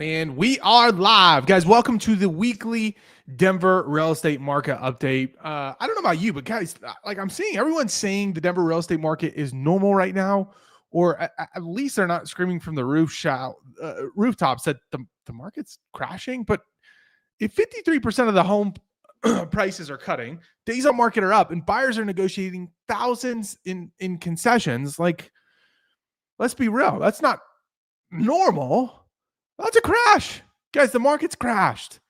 And we are live, guys. Welcome to the weekly Denver real estate market update. I don't know about you, but guys, like I'm seeing everyone saying the Denver real estate market is normal right now, or at least they're not screaming from the rooftops that the market's crashing. But if 53% of the home prices are cutting, days on market are up, and buyers are negotiating thousands in concessions, like let's be real, that's not normal. That's a crash. Guys, the market's crashed.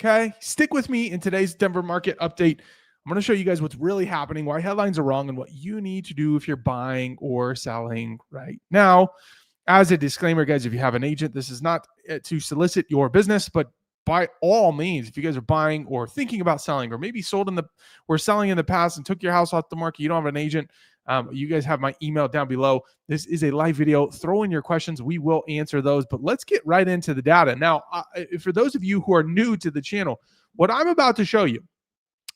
Okay. Stick with me in today's Denver market update. I'm going to show you guys what's really happening, why headlines are wrong, and what you need to do if you're buying or selling right now. As a disclaimer, guys, if you have an agent, this is not to solicit your business, but by all means, if you guys are buying or thinking about selling, or maybe were selling in the past and took your house off the market, you don't have an agent, you guys have my email down below. This is a live video. Throw in your questions. We will answer those, but let's get right into the data. Now, for those of you who are new to the channel, what I'm about to show you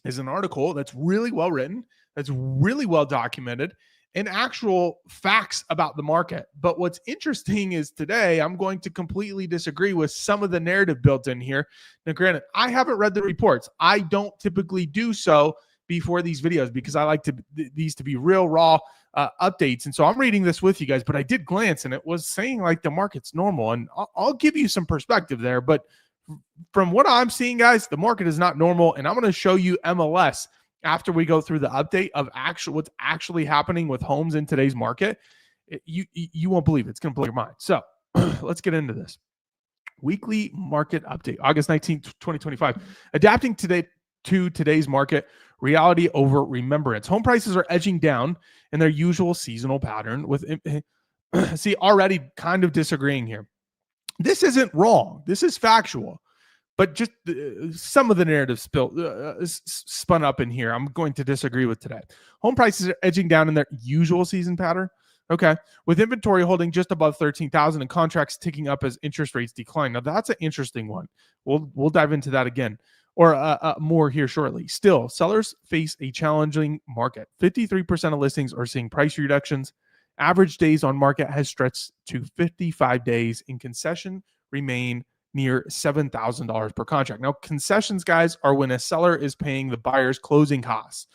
is an article that's really well written, that's really well documented, and actual facts about the market. But what's interesting is today I'm going to completely disagree with some of the narrative built in here. Now, granted, I haven't read the reports. I don't typically do so before these videos because I like these to be real raw updates. And so I'm reading this with you guys, but I did glance and it was saying like the market's normal, and I'll give you some perspective there. But from what I'm seeing, guys, the market is not normal. And I'm going to show you MLS after we go through the update of what's actually happening with homes in today's market. You won't believe it. It's going to blow your mind. So let's get into this. Weekly market update, August 19th, 2025. Adapting today to today's market, reality over remembrance. Home prices are edging down in their usual seasonal pattern with, see, already kind of disagreeing here. This isn't wrong. This is factual, but just some of the narrative spun up in here, I'm going to disagree with today. Home prices are edging down in their usual season pattern. Okay. With inventory holding just above 13,000 and contracts ticking up as interest rates decline. Now that's an interesting one. We'll dive into that again or more here shortly. Still, sellers face a challenging market. 53% of listings are seeing price reductions. Average days on market has stretched to 55 days, and concession remain near $7,000 per contract. Now, concessions, guys, are when a seller is paying the buyer's closing costs.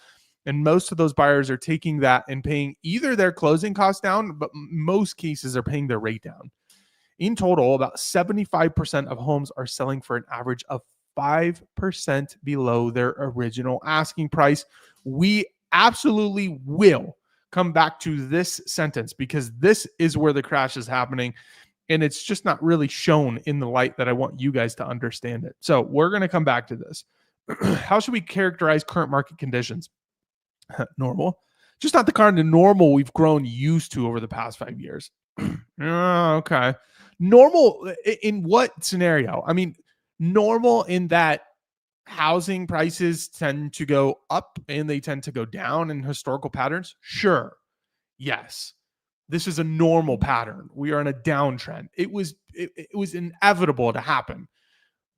And most of those buyers are taking that and paying either their closing costs down, but most cases are paying their rate down. In total, about 75% of homes are selling for an average of 5% below their original asking price. We absolutely will come back to this sentence because this is where the crash is happening. And it's just not really shown in the light that I want you guys to understand it. So we're going to come back to this. How should we characterize current market conditions? Normal. Just not the kind of normal we've grown used to over the past 5 years. Okay. Normal in what scenario? I mean, normal in that housing prices tend to go up and they tend to go down in historical patterns. Sure. Yes. This is a normal pattern. We are in a downtrend. It was inevitable to happen.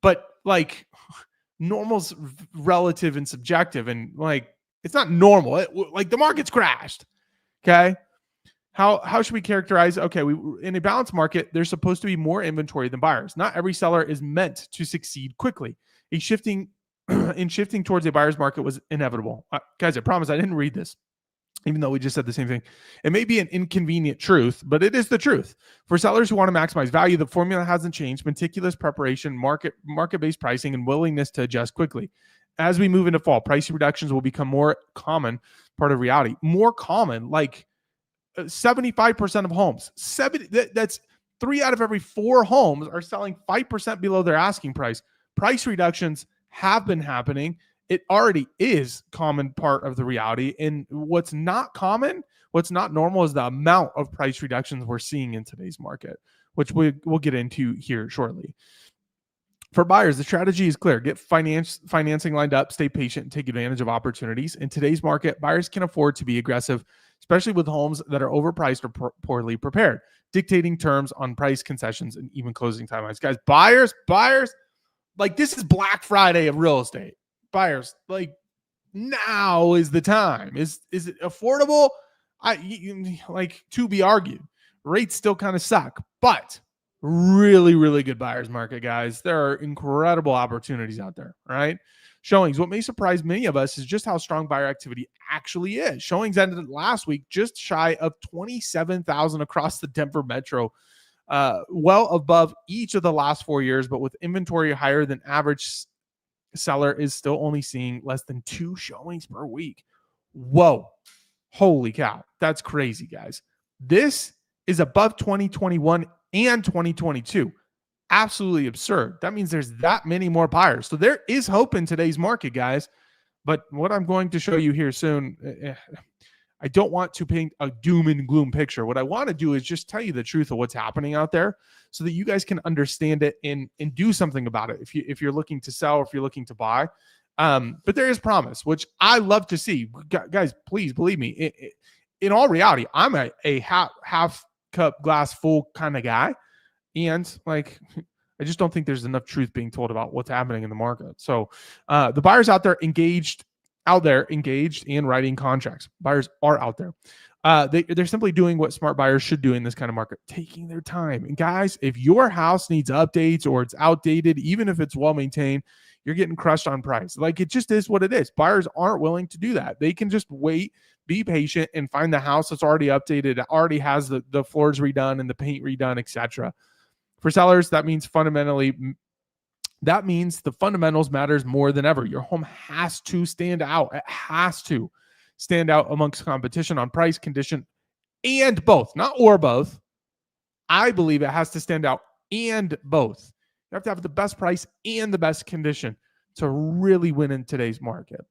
But like normal's relative and subjective, and like it's not normal. Like the market's crashed. Okay? How should we characterize? Okay, in a balanced market, there's supposed to be more inventory than buyers. Not every seller is meant to succeed quickly. Shifting towards a buyer's market was inevitable. Guys, I promise I didn't read this, even though we just said the same thing. It may be an inconvenient truth, but it is the truth. For sellers who want to maximize value, the formula hasn't changed. Meticulous preparation, market-based pricing, and willingness to adjust quickly. As we move into fall, price reductions will become more common part of reality. More common, like 75% of homes. That's 3 out of every 4 homes are selling 5% below their asking price. Price reductions have been happening. It already is common part of the reality. And what's not common, what's not normal is the amount of price reductions we're seeing in today's market, which we'll get into here shortly. For buyers, the strategy is clear. Get financing lined up, stay patient, and take advantage of opportunities. In today's market, buyers can afford to be aggressive, especially with homes that are overpriced or poorly prepared, dictating terms on price concessions and even closing timelines. Guys, buyers, like this is Black Friday of real estate. Buyers, like now is the time. Is it affordable? Like to be argued. Rates still kind of suck, but Really, really good buyer's market, guys. There are incredible opportunities out there, right? Showings. What may surprise many of us is just how strong buyer activity actually is. Showings ended last week just shy of 27,000 across the Denver metro, well above each of the last 4 years, but with inventory higher than average, seller is still only seeing less than 2 showings per week. Whoa. Holy cow. That's crazy, guys. This is above 2021 and 2022. Absolutely absurd. That means there's that many more buyers. So there is hope in today's market, guys. But what I'm going to show you here soon, I don't want to paint a doom and gloom picture. What I want to do is just tell you the truth of what's happening out there so that you guys can understand it and do something about it if you're looking to sell or if you're looking to buy. But there is promise, which I love to see. Guys, please believe me. In all reality, I'm a half cup glass full kind of guy. And like, I just don't think there's enough truth being told about what's happening in the market. So the buyers out there engaged and writing contracts. Buyers are out there. They're simply doing what smart buyers should do in this kind of market, taking their time. And guys, if your house needs updates or it's outdated, even if it's well maintained, you're getting crushed on price. Like, it just is what it is. Buyers aren't willing to do that. They can just wait, be patient, and find the house that's already updated, already has the floors redone and the paint redone, etc. For sellers, that means the fundamentals matters more than ever. Your home has to stand out. It has to stand out amongst competition on price, condition, and both. Not or both. I believe it has to stand out and both. You have to have the best price and the best condition to really win in today's market.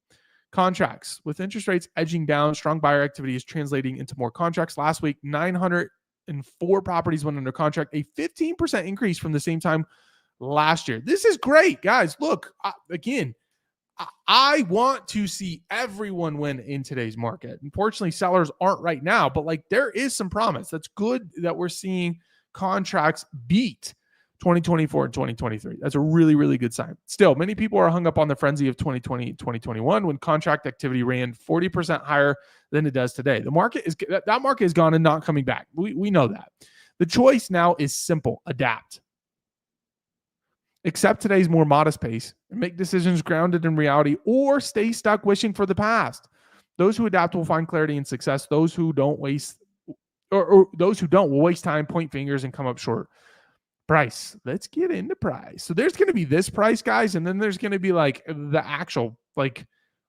Contracts. With interest rates edging down, strong buyer activity is translating into more contracts. Last week, 904 properties went under contract, a 15% increase from the same time last year. This is great, guys. Look, I want to see everyone win in today's market. Unfortunately, sellers aren't right now, but like, there is some promise. That's good that we're seeing contracts beat 2024 and 2023. That's a really, really good sign. Still, many people are hung up on the frenzy of 2020 and 2021 when contract activity ran 40% higher than it does today. That market is gone and not coming back. We know that. The choice now is simple: adapt. Accept today's more modest pace and make decisions grounded in reality, or stay stuck wishing for the past. Those who adapt will find clarity and success. Those who don't will waste time, point fingers, and come up short. Price. Let's get into price. So there's going to be this price, guys, and then there's going to be like the actual like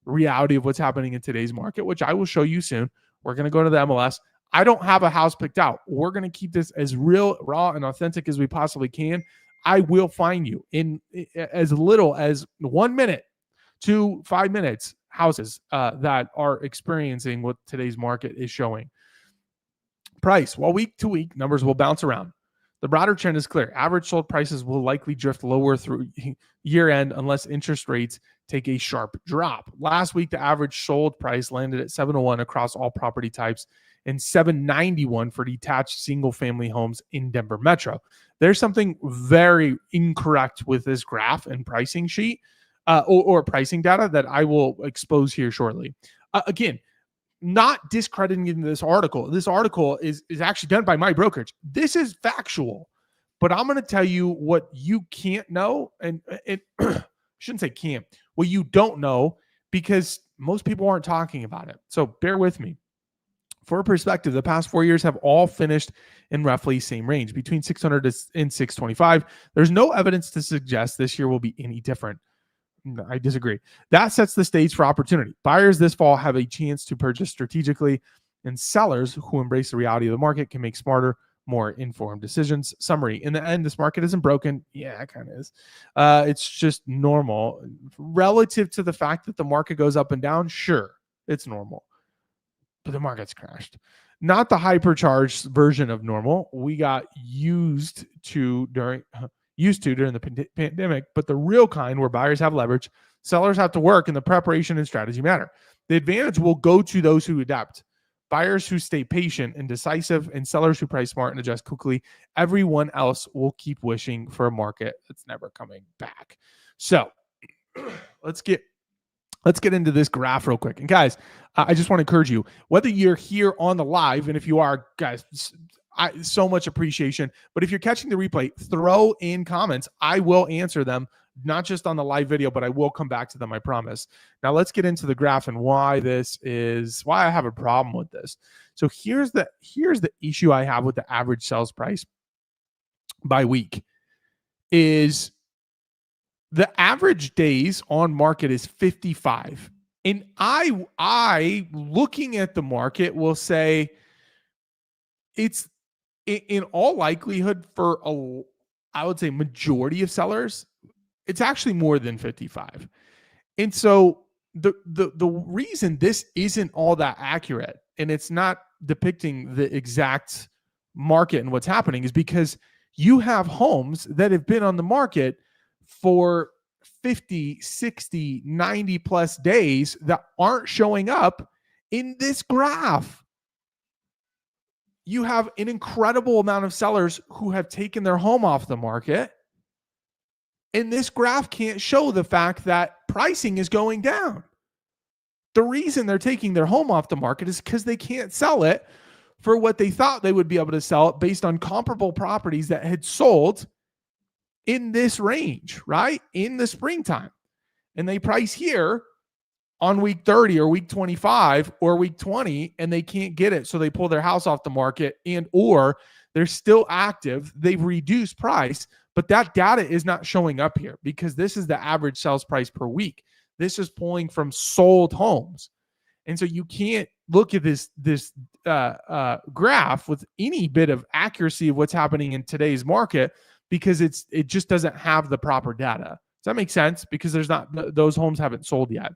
reality of what's happening in today's market, which I will show you soon. We're going to go to the MLS. I don't have a house picked out. We're going to keep this as real, raw, and authentic as we possibly can. I will find you in as little as 1 minute to 5 minutes houses that are experiencing what today's market is showing. Price. While week to week numbers will bounce around, the broader trend is clear. Average sold prices will likely drift lower through year end unless interest rates take a sharp drop. Last week, the average sold price landed at $701 across all property types and $791 for detached single family homes in Denver Metro. There's something very incorrect with this graph and pricing sheet or pricing data that I will expose here shortly. Again, not discrediting this article. This article is actually done by my brokerage. This is factual, but I'm going to tell you what you can't know, and shouldn't say can't, what you don't know, because most people aren't talking about it. So bear with me. For perspective, the past 4 years have all finished in roughly same range, between 600 and 625. There's no evidence to suggest this year will be any different. I disagree. That sets the stage for opportunity. Buyers this fall have a chance to purchase strategically, and sellers who embrace the reality of the market can make smarter, more informed decisions. Summary: in the end, this market isn't broken. Yeah, it kind of is. It's just normal relative to the fact that the market goes up and down. Sure, it's normal, but the market's crashed. Not the hypercharged version of normal we got used to during the pandemic, but the real kind where buyers have leverage, sellers have to work, and the preparation and strategy matter. The advantage will go to those who adapt, buyers who stay patient and decisive, and sellers who price smart and adjust quickly. Everyone else will keep wishing for a market that's never coming back. So let's get into this graph real quick. And guys, I just want to encourage you, whether you're here on the live, and if you are, guys, so much appreciation. But if you're catching the replay, throw in comments. I will answer them, not just on the live video, but I will come back to them, I promise. Now let's get into the graph and why I have a problem with this. So here's the issue I have with the average sales price by week is the average days on market is 55. And I looking at the market will say it's in all likelihood for I would say majority of sellers, it's actually more than 55. And so the reason this isn't all that accurate and it's not depicting the exact market and what's happening is because you have homes that have been on the market for 50, 60, 90 plus days that aren't showing up in this graph. You have an incredible amount of sellers who have taken their home off the market, and this graph can't show the fact that pricing is going down. The reason they're taking their home off the market is because they can't sell it for what they thought they would be able to sell it based on comparable properties that had sold in this range, right? In the springtime. And they price here on week 30 or week 25 or week 20, and they can't get it. So they pull their house off the market or they're still active. They've reduced price, but that data is not showing up here because this is the average sales price per week. This is pulling from sold homes. And so you can't look at this graph with any bit of accuracy of what's happening in today's market because it just doesn't have the proper data. Does that make sense? Because those homes haven't sold yet.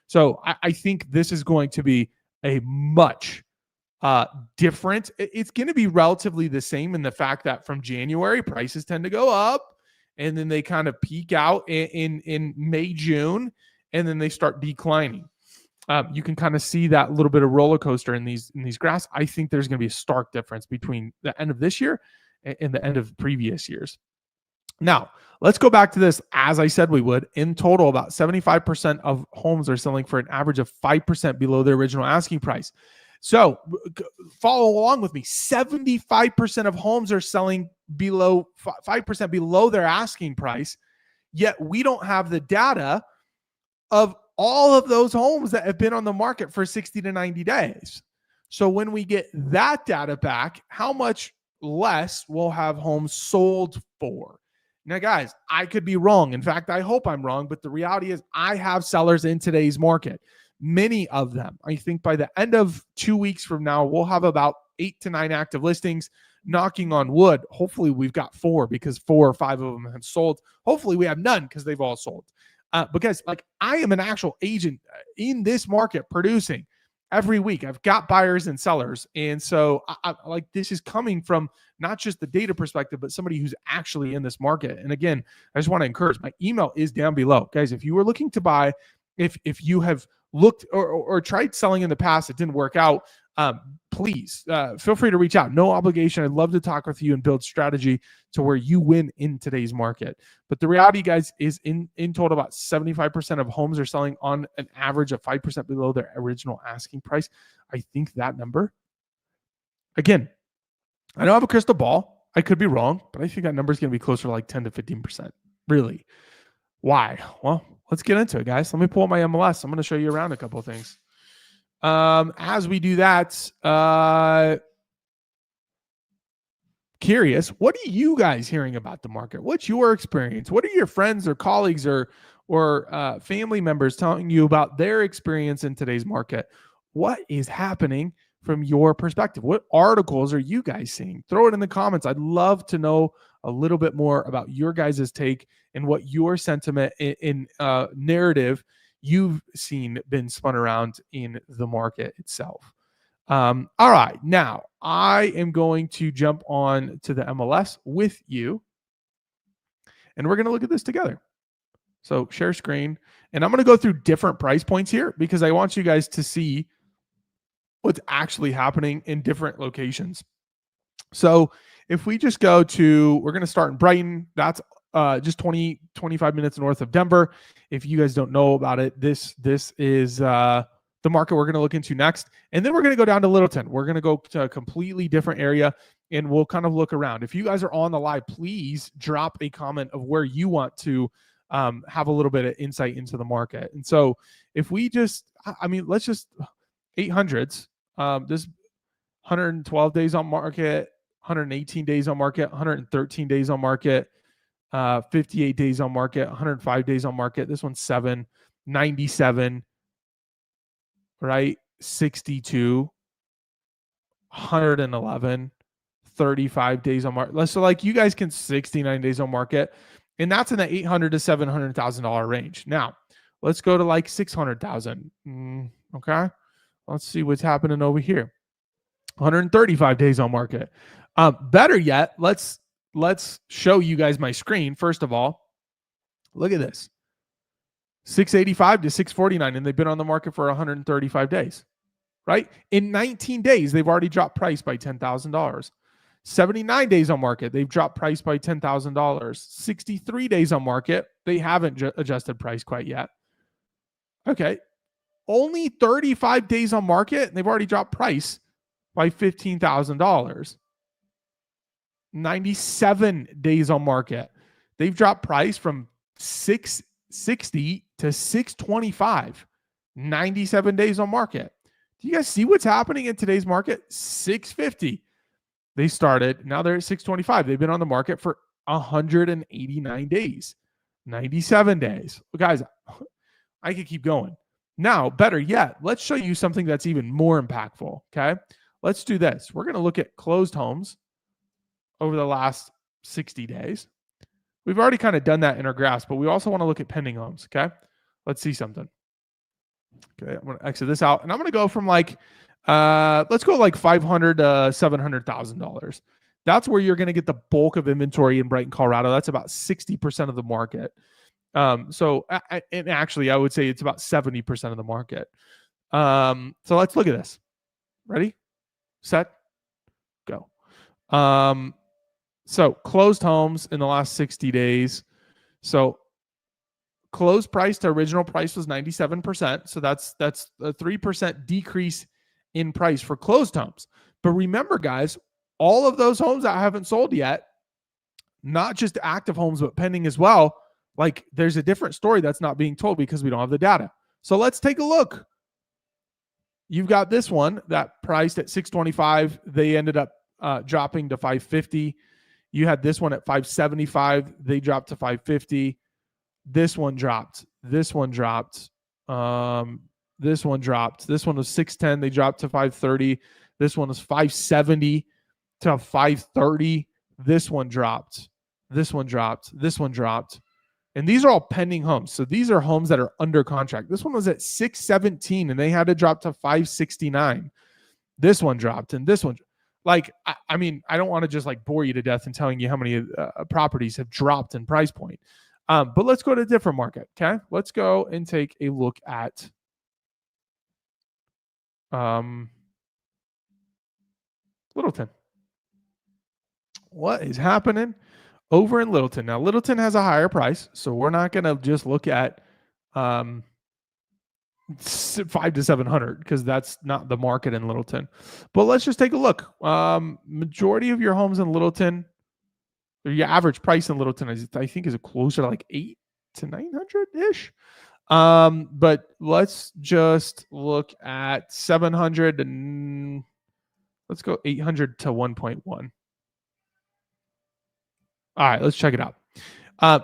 So I think this is going to be a much different. It's going to be relatively the same in the fact that from January, prices tend to go up and then they kind of peak out in May, June, and then they start declining. You can kind of see that little bit of roller coaster in these graphs. I think there's going to be a stark difference between the end of this year and the end of previous years. Now, let's go back to this. As I said we would, in total, about 75% of homes are selling for an average of 5% below their original asking price. So follow along with me. 75% of homes are selling below 5% below their asking price, yet we don't have the data of all of those homes that have been on the market for 60 to 90 days. So when we get that data back, how much less will have homes sold for? Now, guys, I could be wrong. In fact, I hope I'm wrong, but the reality is I have sellers in today's market. Many of them. I think by the end of 2 weeks from now, we'll have about 8 to 9 active listings. Knocking on wood. Hopefully we've got 4 because 4 or 5 of them have sold. Hopefully we have none because they've all sold. Because I am an actual agent in this market producing every week. I've got buyers and sellers. And so this is coming from not just the data perspective, but somebody who's actually in this market. And again, I just want to encourage, my email is down below. Guys, if you were looking to buy, if you have looked or tried selling in the past, it didn't work out, please feel free to reach out. No obligation. I'd love to talk with you and build strategy to where you win in today's market. But the reality, guys, is in total, about 75% of homes are selling on an average of 5% below their original asking price. I think that number, again, I don't have a crystal ball. I could be wrong, but I think that number is going to be closer to like 10 to 15%. Really. Why? Well, let's get into it, guys. Let me pull up my MLS. I'm going to show you around a couple of things. As we do that, curious, what are you guys hearing about the market? What's your experience? What are your friends or colleagues or family members telling you about their experience in today's market? What is happening from your perspective? What articles are you guys seeing? Throw it in the comments. I'd love to know a little bit more about your guys' take and what your sentiment in narrative you've seen been spun around in the market itself. All right. Now, I am going to jump on to the MLS with you, and we're going to look at this together. So share screen, and I'm going to go through different price points here because I want you guys to see what's actually happening in different locations. So if we just go to, we're going to start in Brighton. That's just 25 minutes north of Denver. If you guys don't know about it, this is the market we're going to look into next. And then we're going to go down to Littleton. We're going to go to a completely different area and we'll kind of look around. If you guys are on the live, please drop a comment of where you want to have a little bit of insight into the market. And so if we just, let's just 800s, this 112 days on market, 118 days on market, 113 days on market, 58 days on market, 105 days on market. This one's 7, 97, right? 62, 111, 35 days on market. So like you guys can 69 days on market, and that's in the $800,000 to $700,000 range. Now let's go to like 600,000. Okay. Let's see what's happening over here. 135 days on market. Better yet, let's show you guys my screen. First of all, look at this. 685 to 649, and they've been on the market for 135 days, right? In 19 days, they've already dropped price by $10,000. 79 days on market, they've dropped price by $10,000. 63 days on market, they haven't adjusted price quite yet. Okay. Only 35 days on market, and they've already dropped price by $15,000. 97 days on market, they've dropped price from 660 to 625. 97 days on market. Do you guys see what's happening in today's market? 650. They started, now they're at 625. They've been on the market for 189 days. 97 days. Well, guys, I could keep going. Now, better yet, let's show you something that's even more impactful, okay? Let's do this. We're going to look at closed homes over the last 60 days. We've already kind of done that in our graphs, but we also want to look at pending homes, okay? Let's see something. Okay, I'm going to exit this out, and I'm going to go from like, let's go like $500,000 to $700,000. That's where you're going to get the bulk of inventory in Brighton, Colorado. That's about 60% of the market. And actually, I would say it's about 70% of the market. So let's look at this. Ready, set, go. So closed homes in the last 60 days. So closed price to original price was 97%. So that's a 3% decrease in price for closed homes. But remember, guys, all of those homes that haven't sold yet, not just active homes, but pending as well, like there's a different story that's not being told because we don't have the data. So let's take a look. You've got this one that priced at 625. They ended up dropping to 550. You had this one at 575. They dropped to 550. This one dropped. This one dropped. This one dropped. This one was 610. They dropped to 530. This one was 570 to 530. This one dropped. This one dropped. This one dropped. And these are all pending homes. So these are homes that are under contract. This one was at 617 and they had to drop to 569. This one dropped, and this one, like, I mean, I don't want to just like bore you to death and telling you how many properties have dropped in price point. But let's go to a different market. Okay. Let's go and take a look at Littleton. What is happening over in Littleton? Now, Littleton has a higher price, so we're not going to just look at 5 to 700 because that's not the market in Littleton. But let's just take a look. Majority of your homes in Littleton, or your average price in Littleton, I think is closer to like 8 to 900 ish. But let's just look at 700 and let's go 800 to 1.1. All right, let's check it out.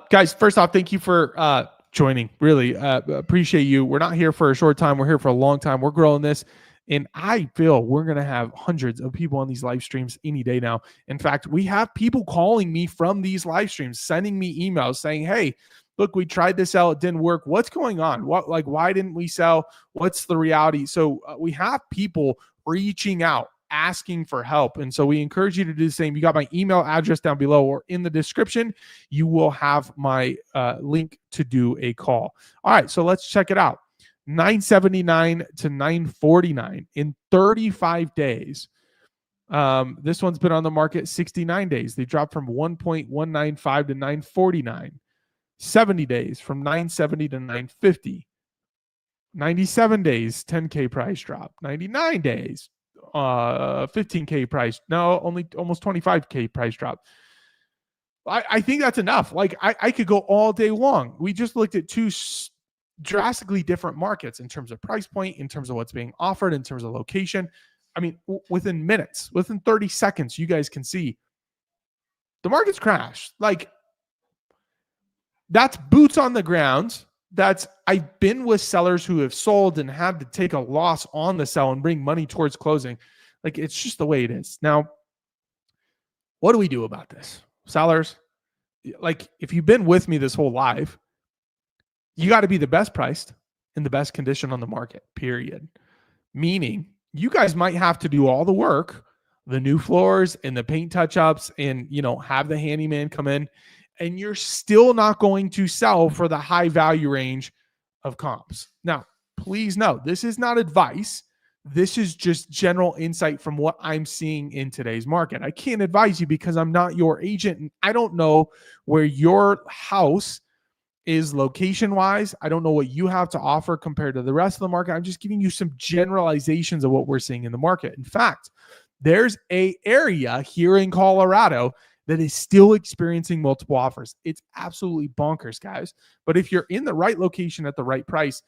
Guys, first off, thank you for joining. Really appreciate you. We're not here for a short time. We're here for a long time. We're growing this. And I feel we're going to have hundreds of people on these live streams any day now. In fact, we have people calling me from these live streams, sending me emails saying, hey, look, we tried to sell. It didn't work. What's going on? Why didn't we sell? What's the reality? So we have people reaching out, asking for help. And so we encourage you to do the same. You got my email address down below or in the description. You will have my link to do a call. All right, so let's check it out. 979 to 949 in 35 days. This one's been on the market 69 days. They dropped from 1.195 to 949. 70 days from 970 to 950. 97 days, 10K price drop. 99 days, 15K price. No, only almost 25K price drop. I think that's enough. Like I could go all day long. We just looked at two drastically different markets in terms of price point, in terms of what's being offered, in terms of location. I mean, within minutes, within 30 seconds, you guys can see the market's crashed. Like that's boots on the ground. I've been with sellers who have sold and had to take a loss on the sell and bring money towards closing. Like it's just the way it is. Now, what do we do about this? Sellers, like if you've been with me this whole live, you got to be the best priced in the best condition on the market, period. Meaning you guys might have to do all the work, the new floors and the paint touch-ups and, have the handyman come in, and you're still not going to sell for the high value range of comps. Now, please note, this is not advice. This is just general insight from what I'm seeing in today's market. I can't advise you because I'm not your agent and I don't know where your house is location-wise. I don't know what you have to offer compared to the rest of the market. I'm just giving you some generalizations of what we're seeing in the market. In fact, there's an area here in Colorado that is still experiencing multiple offers. It's absolutely bonkers, guys. But if you're in the right location at the right price,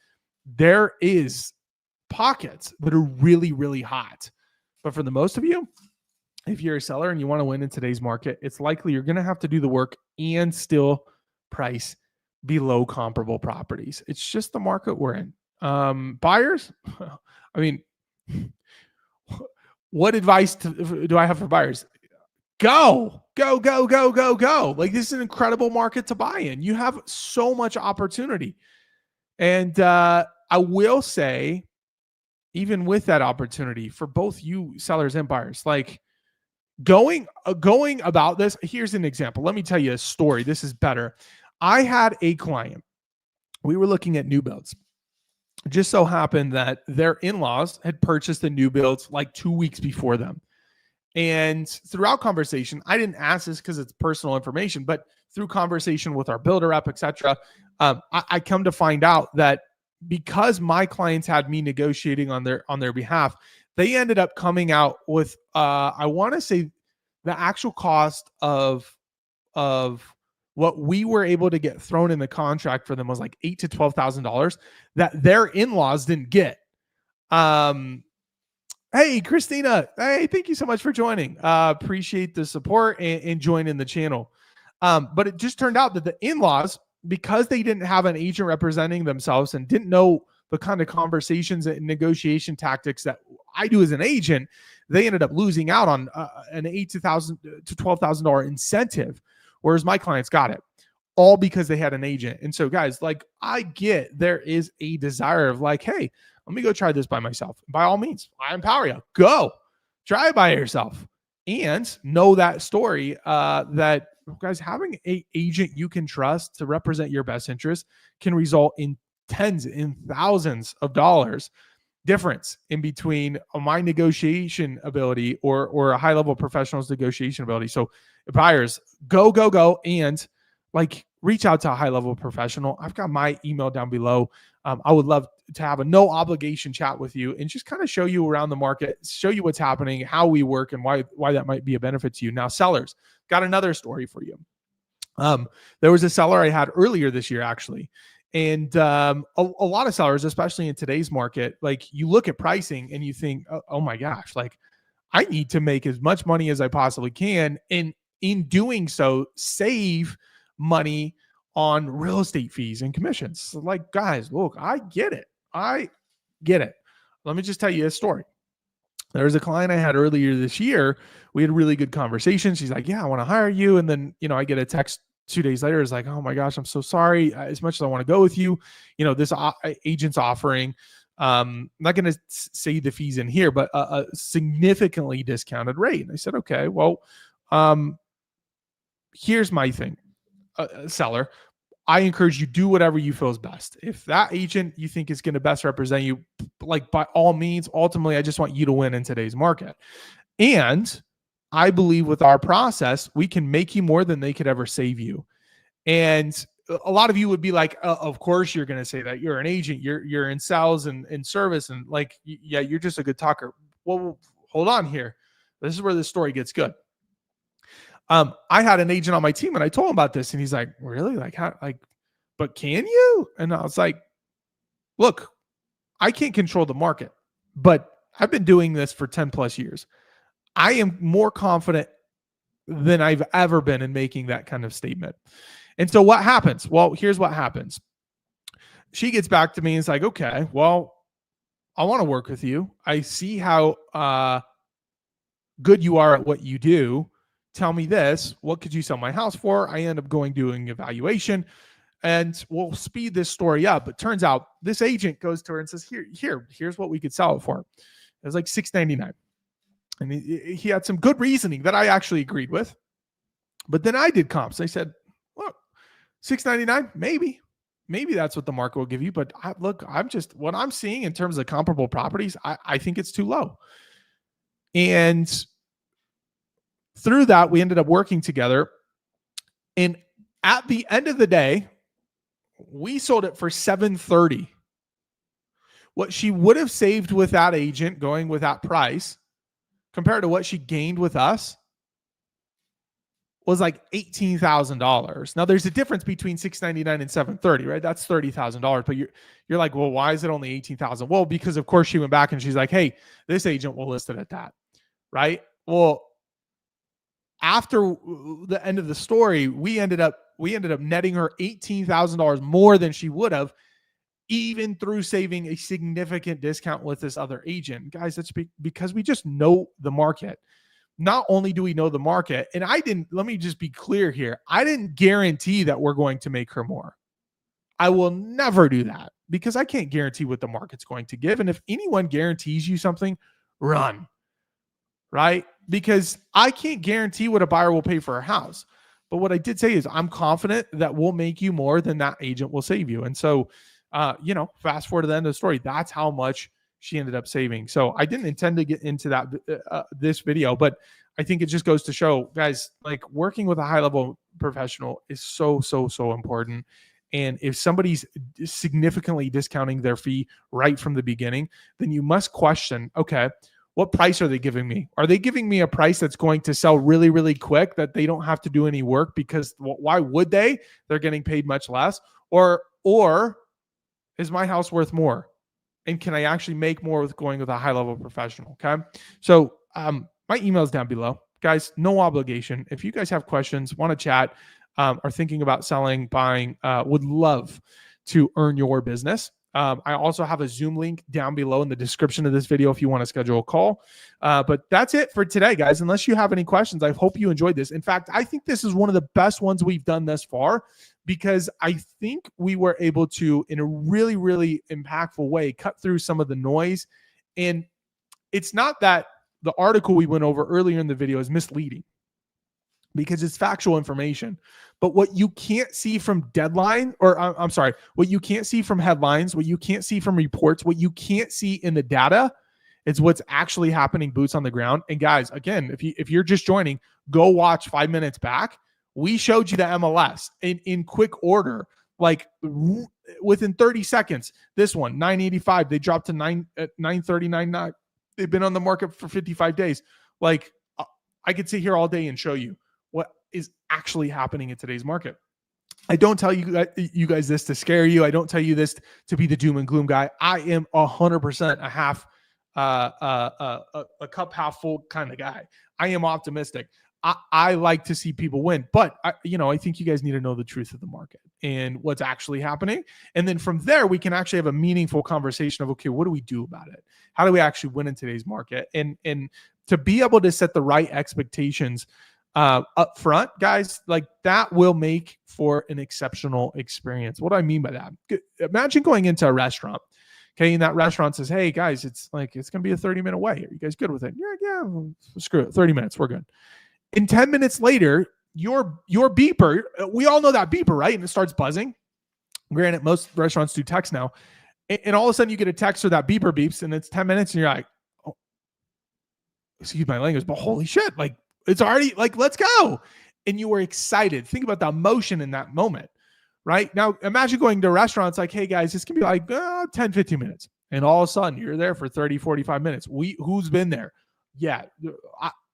there is pockets that are really, really hot. But for the most of you, if you're a seller and you want to win in today's market, it's likely you're going to have to do the work and still price below comparable properties. It's just the market we're in. Buyers, I mean, what advice do I have for buyers? Go. Like this is an incredible market to buy in. You have so much opportunity. And I will say, even with that opportunity for both you sellers and buyers, like going about this, here's an example. Let me tell you a story. This is better. I had a client. We were looking at new builds. It just so happened that their in-laws had purchased the new builds like 2 weeks before them. And throughout conversation, I didn't ask this because it's personal information, but through conversation with our builder rep, etc., I come to find out that because my clients had me negotiating on their behalf, they ended up coming out with I want to say the actual cost of what we were able to get thrown in the contract for them was like $8,000 to $12,000 that their in-laws didn't get. Hey, Christina. Hey, thank you so much for joining. Appreciate the support and joining the channel. But it just turned out that the in-laws, because they didn't have an agent representing themselves and didn't know the kind of conversations and negotiation tactics that I do as an agent, they ended up losing out on an $8,000 to $12,000 incentive, whereas my clients got it all because they had an agent. And so, guys, like I get there is a desire of like, hey, let me go try this by myself. By all means, I empower you. Go try it by yourself and know that story that guys, having an agent you can trust to represent your best interest can result in tens and thousands of dollars difference in between my negotiation ability or a high level professional's negotiation ability. So buyers, go, and like reach out to a high level professional. I've got my email down below. I would love to have a no obligation chat with you and just kind of show you around the market, show you what's happening, how we work, and why that might be a benefit to you. Now, sellers, got another story for you. There was a seller I had earlier this year, actually. And a lot of sellers, especially in today's market, like you look at pricing and you think, oh my gosh, like I need to make as much money as I possibly can. And in doing so, save money on real estate fees and commissions. So like, guys, look, I get it. Let me just tell you a story. There was a client I had earlier this year. We had a really good conversation. She's like, yeah, I want to hire you. And then, I get a text 2 days later. It's like, oh my gosh, I'm so sorry. As much as I want to go with you, this agent's offering, I'm not going to say the fees in here, but a significantly discounted rate. And I said, okay, well, here's my thing, seller. I encourage you, do whatever you feel is best. If that agent you think is going to best represent you, like by all means, ultimately, I just want you to win in today's market. And I believe with our process, we can make you more than they could ever save you. And a lot of you would be like, of course you're going to say that. You're an agent. You're in sales and service. And like, yeah, you're just a good talker. Well, hold on here. This is where the story gets good. I had an agent on my team and I told him about this and he's like, really? Like, how, like, but can you? And I was like, look, I can't control the market, but I've been doing this for 10 plus years. I am more confident than I've ever been in making that kind of statement. And so what happens? Well, here's what happens. She gets back to me and it's like, okay, well, I want to work with you. I see how good you are at what you do. Tell me this. What could you sell my house for? I end up doing evaluation and we'll speed this story up. But turns out this agent goes to her and says, here's what we could sell it for. It was like $699. And he had some good reasoning that I actually agreed with. But then I did comps. I said, look, $699, maybe that's what the market will give you. But what I'm seeing in terms of comparable properties, I think it's too low. And through that, we ended up working together. And at the end of the day, we sold it for $730. What she would have saved with that agent going with that price compared to what she gained with us was like $18,000. Now there's a difference between $699 and $730, right? That's $30,000. But you're like, well, why is it only $18,000? Well, because of course she went back and she's like, hey, this agent will list it at that, right? Well, after the end of the story, we ended up netting her $18,000 more than she would have, even through saving a significant discount with this other agent. Guys, that's because we just know the market. Not only do we know the market, and let me just be clear here. I didn't guarantee that we're going to make her more. I will never do that because I can't guarantee what the market's going to give. And if anyone guarantees you something, run, right? Because I can't guarantee what a buyer will pay for a house. But what I did say is I'm confident that we'll make you more than that agent will save you. And so, fast forward to the end of the story, that's how much she ended up saving. So I didn't intend to get into that this video, but I think it just goes to show, guys, like working with a high level professional is so important. And if somebody's significantly discounting their fee right from the beginning, then you must question, okay, what price are they giving me? Are they giving me a price that's going to sell really, really quick that they don't have to do any work? Because why would they? They're getting paid much less. Or is my house worth more? And can I actually make more with going with a high-level professional? Okay. So my email is down below. Guys, no obligation. If you guys have questions, want to chat, are thinking about selling, buying, would love to earn your business. I also have a Zoom link down below in the description of this video if you want to schedule a call. But that's it for today, guys. Unless you have any questions, I hope you enjoyed this. In fact, I think this is one of the best ones we've done thus far because I think we were able to, in a really, really impactful way, cut through some of the noise. And it's not that the article we went over earlier in the video is misleading because it's factual information. But what you can't see from what you can't see from headlines, what you can't see from reports, what you can't see in the data is what's actually happening boots on the ground. And guys, again, if you're just joining, go watch 5 minutes back. We showed you the MLS in quick order, like within 30 seconds. This one, 985, they dropped to 939. They've been on the market for 55 days. Like I could sit here all day and show you what is actually happening in today's market. I don't tell you guys this to scare you. I don't tell you this to be the doom and gloom guy. I am 100% a cup half full kind of guy. I am optimistic. I like to see people win, but I think you guys need to know the truth of the market and what's actually happening. And then from there, we can actually have a meaningful conversation of, okay, what do we do about it? How do we actually win in today's market? And to be able to set the right expectations up front, guys, like that will make for an exceptional experience. What do I mean by that? Imagine going into a restaurant, okay, and that restaurant says, hey guys, it's going to be a 30-minute wait. Are you guys good with it? Yeah, screw it. 30 minutes, we're good. And 10 minutes later, your beeper, we all know that beeper, right? And it starts buzzing. Granted, most restaurants do text now. And all of a sudden you get a text or that beeper beeps and it's 10 minutes and you're like, oh, excuse my language, but holy shit, like it's already like, let's go. And you were excited. Think about the emotion in that moment, right? Now, imagine going to a restaurant. It's like, hey guys, this can be like 10, 15 minutes. And all of a sudden you're there for 30, 45 minutes. Who's been there? Yeah,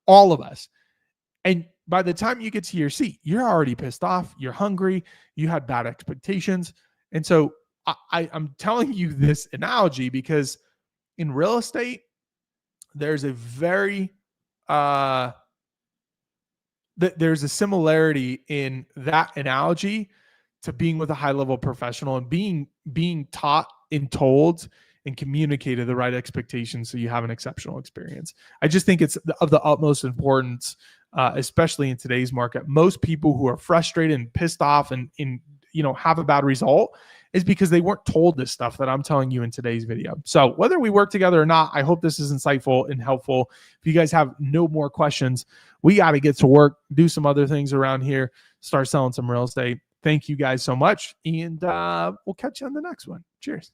all of us. And by the time you get to your seat, you're already pissed off. You're hungry. You had bad expectations. And so I'm telling you this analogy because in real estate, there's a very there's a similarity in that analogy to being with a high level professional and being taught and told and communicated the right expectations so you have an exceptional experience. I just think it's of the utmost importance, especially in today's market. Most people who are frustrated and pissed off and have a bad result is because they weren't told this stuff that I'm telling you in today's video. So whether we work together or not, I hope this is insightful and helpful. If you guys have no more questions, we got to get to work, do some other things around here, start selling some real estate. Thank you guys so much. And we'll catch you on the next one. Cheers.